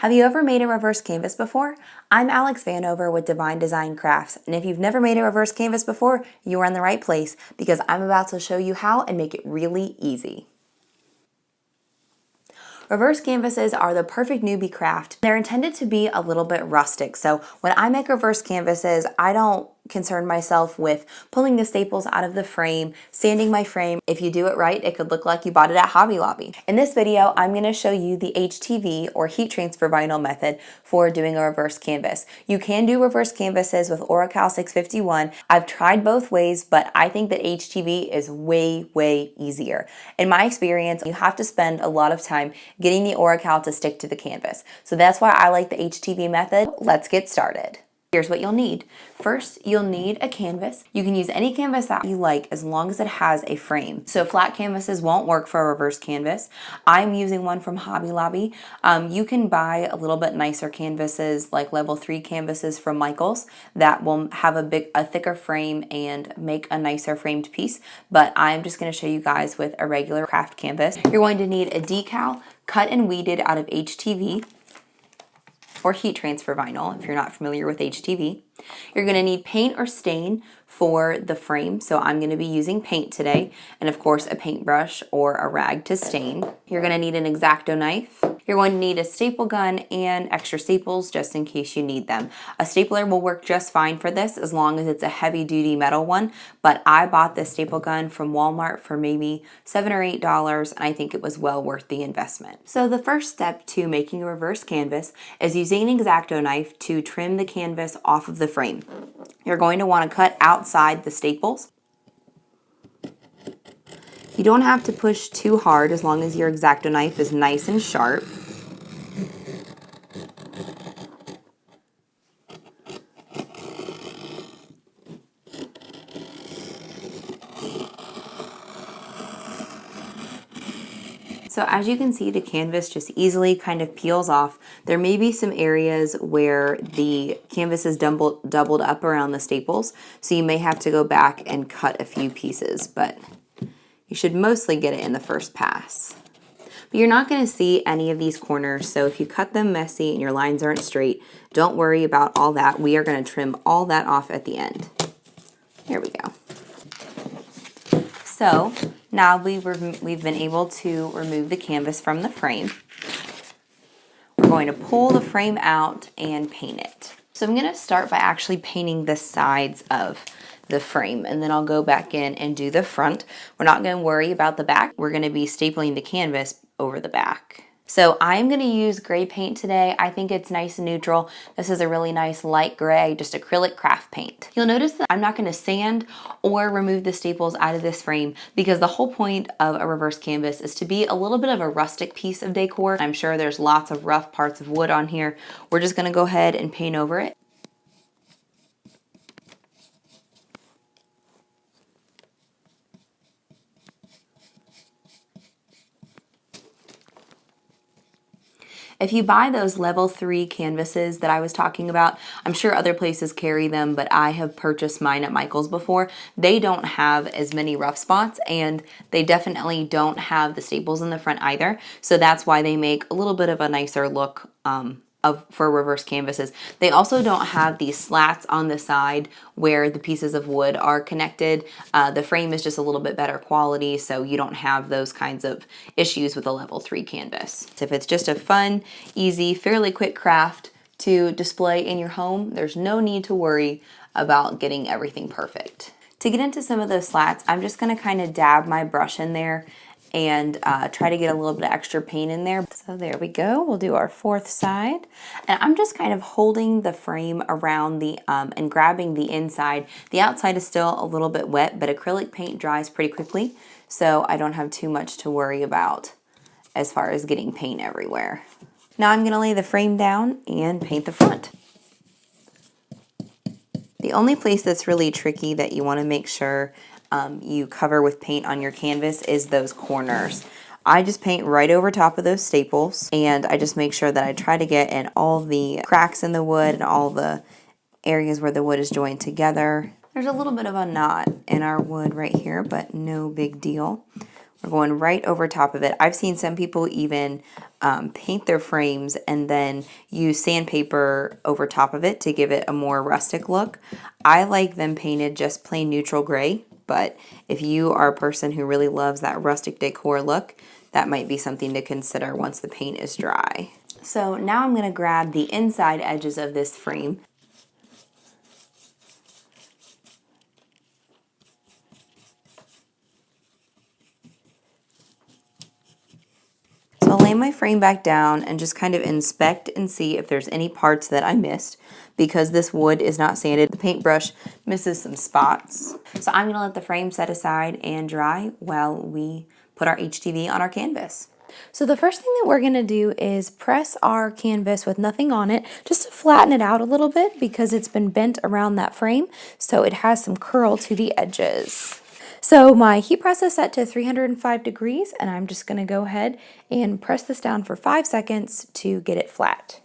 Have you ever made a reverse canvas before? I'm Alex Vanover with Divine Design Crafts, and if you've never made a reverse canvas before, you are in the right place because I'm about to show you how and make it really easy. Reverse canvases are the perfect newbie craft. They're intended to be a little bit rustic, so when I make reverse canvases, I don't concern myself with pulling the staples out of the frame, sanding my frame. If you do it right, it could look like you bought it at Hobby Lobby. In this video, I'm going to show you the HTV or heat transfer vinyl method for doing a reverse canvas. You can do reverse canvases with Oracal 651. I've tried both ways, but I think that HTV is way easier. In my experience, you have to spend a lot of time getting the Oracal to stick to the canvas. So that's why I like the HTV method. Let's get started. Here's what you'll need. First, you'll need a canvas. You can use any canvas that you like as long as it has a frame. So flat canvases won't work for a reverse canvas. I'm using one from Hobby Lobby. You can buy a little bit nicer canvases like level 3 canvases from Michaels that will have a thicker frame and make a nicer framed piece. But I'm just going to show you guys with a regular craft canvas. You're going to need a decal cut and weeded out of HTV. Or heat transfer vinyl if you're not familiar with HTV. You're going to need paint or stain for the frame, so I'm going to be using paint today, and of course a paintbrush or a rag to stain. You're going to need an X-Acto knife. You're going to need a staple gun and extra staples just in case you need them. A stapler will work just fine for this as long as it's a heavy-duty metal one, but I bought this staple gun from Walmart for maybe $7 or $8, and I think it was well worth the investment. So the first step to making a reverse canvas is using an X-Acto knife to trim the canvas off of the frame. You're going to want to cut outside the staples. You don't have to push too hard as long as your X-Acto knife is nice and sharp. So as you can see, the canvas just easily kind of peels off. There may be some areas where the canvas is doubled up around the staples, so you may have to go back and cut a few pieces, but you should mostly get it in the first pass. But you're not going to see any of these corners, so if you cut them messy and your lines aren't straight, don't worry about all that. We are going to trim all that off at the end. Here we go. So now we've been able to remove the canvas from the frame. We're going to pull the frame out and paint it. So I'm going to start by actually painting the sides of the frame, and then I'll go back in and do the front. We're not going to worry about the back. We're going to be stapling the canvas over the back. So I'm going to use gray paint today. I think it's nice and neutral. This is a really nice light gray, just acrylic craft paint. You'll notice that I'm not going to sand or remove the staples out of this frame because the whole point of a reverse canvas is to be a little bit of a rustic piece of decor. I'm sure there's lots of rough parts of wood on here. We're just going to go ahead and paint over it. If you buy those level 3 canvases that I was talking about, I'm sure other places carry them, but I have purchased mine at Michaels before. They don't have as many rough spots, and they definitely don't have the staples in the front either. So that's why they make a little bit of a nicer look for reverse canvases. They also don't have these slats on the side where the pieces of wood are connected. The frame is just a little bit better quality, so you don't have those kinds of issues with a level 3 canvas. So if it's just a fun, easy, fairly quick craft to display in your home, there's no need to worry about getting everything perfect. To get into some of those slats, I'm just going to kind of dab my brush in there and try to get a little bit of extra paint in there. So there we go. We'll do our fourth side. And I'm just kind of holding the frame around the and grabbing the inside. The outside is still a little bit wet, but acrylic paint dries pretty quickly, so I don't have too much to worry about as far as getting paint everywhere. Now I'm gonna lay the frame down and paint the front. The only place that's really tricky that you wanna make sure you cover with paint on your canvas is those corners. I just paint right over top of those staples, and I just make sure that I try to get in all the cracks in the wood and all the areas where the wood is joined together. There's a little bit of a knot in our wood right here, but no big deal. We're going right over top of it. I've seen some people even paint their frames and then use sandpaper over top of it to give it a more rustic look. I like them painted just plain neutral gray, but if you are a person who really loves that rustic decor look, that might be something to consider once the paint is dry. So now I'm going to grab the inside edges of this frame. So I'll lay my frame back down and just kind of inspect and see if there's any parts that I missed. Because this wood is not sanded, the paintbrush misses some spots. So I'm gonna let the frame set aside and dry while we put our HTV on our canvas. So the first thing that we're gonna do is press our canvas with nothing on it, just to flatten it out a little bit because it's been bent around that frame, so it has some curl to the edges. So my heat press is set to 305 degrees, and I'm just gonna go ahead and press this down for 5 seconds to get it flat.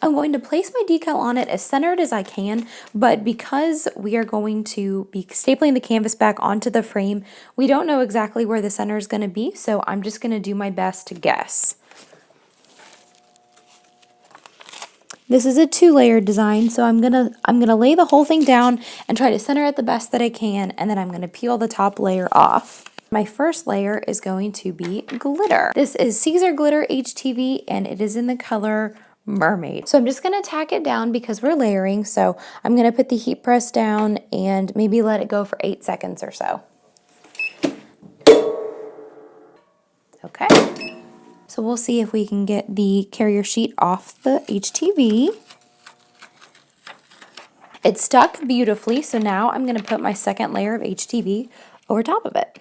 I'm going to place my decal on it as centered as I can, but because we are going to be stapling the canvas back onto the frame, we don't know exactly where the center is going to be, so I'm just going to do my best to guess. This is a 2-layer design, so I'm gonna lay the whole thing down and try to center it the best that I can, and then I'm gonna peel the top layer off. My first layer is going to be glitter. This is Caesar Glitter HTV, and it is in the color Mermaid. So I'm just gonna tack it down because we're layering, so I'm gonna put the heat press down and maybe let it go for 8 seconds or so. Okay. So we'll see if we can get the carrier sheet off the HTV. It stuck beautifully, so now I'm going to put my second layer of HTV over top of it.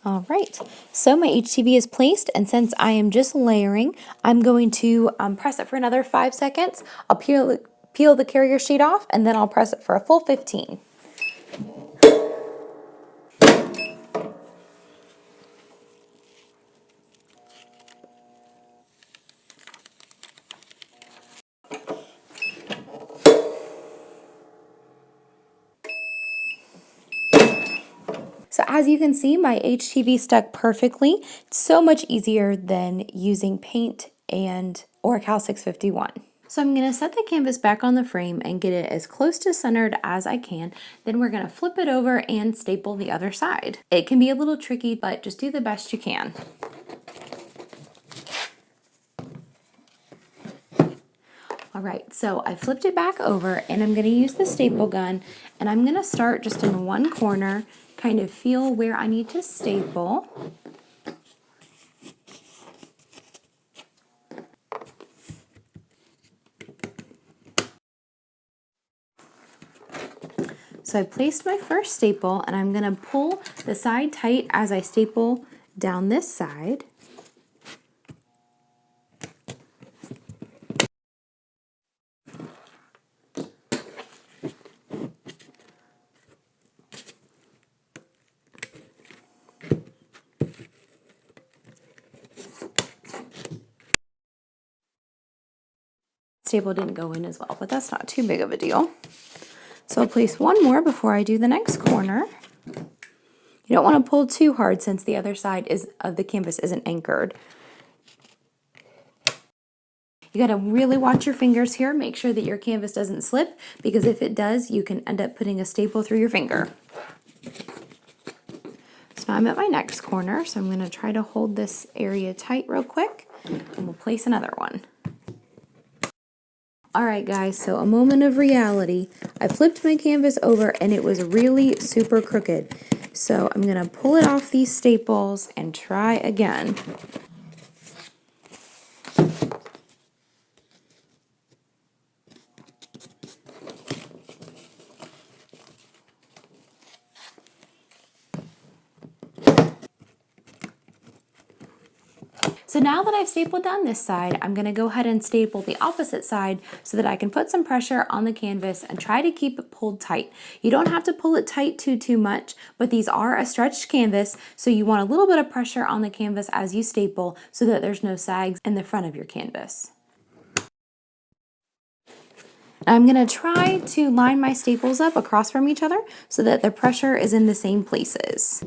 All right, so my HTV is placed, and since I am just layering, I'm going to press it for another 5 seconds. I'll peel the carrier sheet off, and then I'll press it for a full 15. So as you can see, my HTV stuck perfectly. It's so much easier than using paint or Cal 651. So I'm going to set the canvas back on the frame and get it as close to centered as I can. Then we're going to flip it over and staple the other side. It can be a little tricky, but just do the best you can. All right, so I flipped it back over, and I'm going to use the staple gun, and I'm going to start just in one corner, kind of feel where I need to staple. So I placed my first staple, and I'm going to pull the side tight as I staple down this side. Staple didn't go in as well, but that's not too big of a deal. So I'll place one more before I do the next corner. You don't want to pull too hard since the other side of the canvas isn't anchored. You got to really watch your fingers here. Make sure that your canvas doesn't slip, because if it does, you can end up putting a staple through your finger. So now I'm at my next corner, so I'm going to try to hold this area tight real quick, and we'll place another one. Alright guys, so a moment of reality. I flipped my canvas over and it was really super crooked. So I'm going to pull it off these staples and try again. So now that I've stapled down this side, I'm going to go ahead and staple the opposite side so that I can put some pressure on the canvas and try to keep it pulled tight. You don't have to pull it tight too much, but these are a stretched canvas, so you want a little bit of pressure on the canvas as you staple so that there's no sags in the front of your canvas. I'm going to try to line my staples up across from each other so that the pressure is in the same places.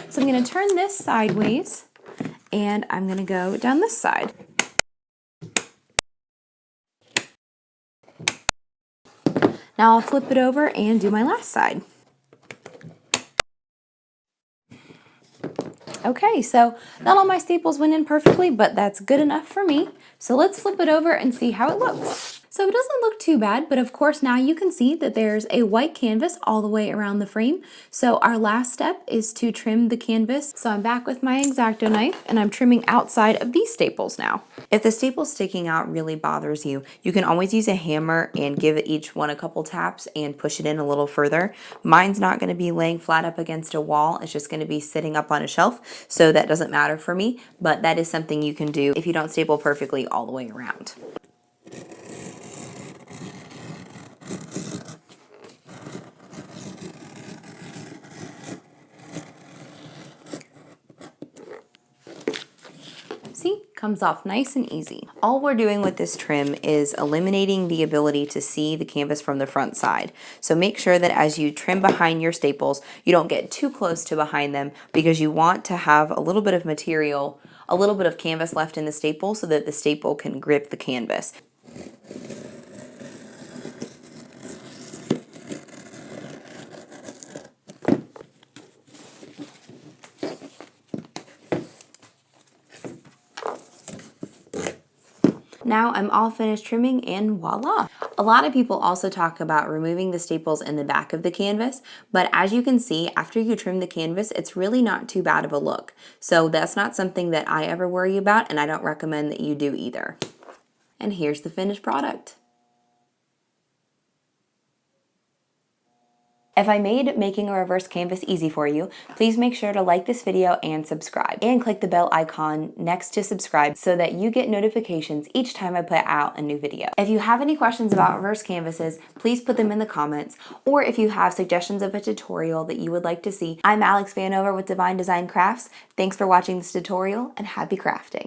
So I'm going to turn this sideways and I'm going to go down this side. Now I'll flip it over and do my last side. Okay, so not all my staples went in perfectly, but that's good enough for me. So let's flip it over and see how it looks. So it doesn't look too bad, but of course now you can see that there's a white canvas all the way around the frame. So our last step is to trim the canvas. So I'm back with my X-Acto knife and I'm trimming outside of these staples now. If the staple sticking out really bothers you, you can always use a hammer and give each one a couple taps and push it in a little further. Mine's not going to be laying flat up against a wall, it's just going to be sitting up on a shelf, so that doesn't matter for me, but that is something you can do if you don't staple perfectly all the way around. See, comes off nice and easy. All we're doing with this trim is eliminating the ability to see the canvas from the front side. So make sure that as you trim behind your staples, you don't get too close to behind them, because you want to have a little bit of material, a little bit of canvas left in the staple so that the staple can grip the canvas. Now I'm all finished trimming and voila! A lot of people also talk about removing the staples in the back of the canvas, but as you can see, after you trim the canvas, it's really not too bad of a look. So that's not something that I ever worry about, and I don't recommend that you do either. And here's the finished product. If I made making a reverse canvas easy for you, please make sure to like this video and subscribe. And click the bell icon next to subscribe so that you get notifications each time I put out a new video. If you have any questions about reverse canvases, please put them in the comments. Or if you have suggestions of a tutorial that you would like to see, I'm Alex Vanover with Divine Design Crafts. Thanks for watching this tutorial and happy crafting.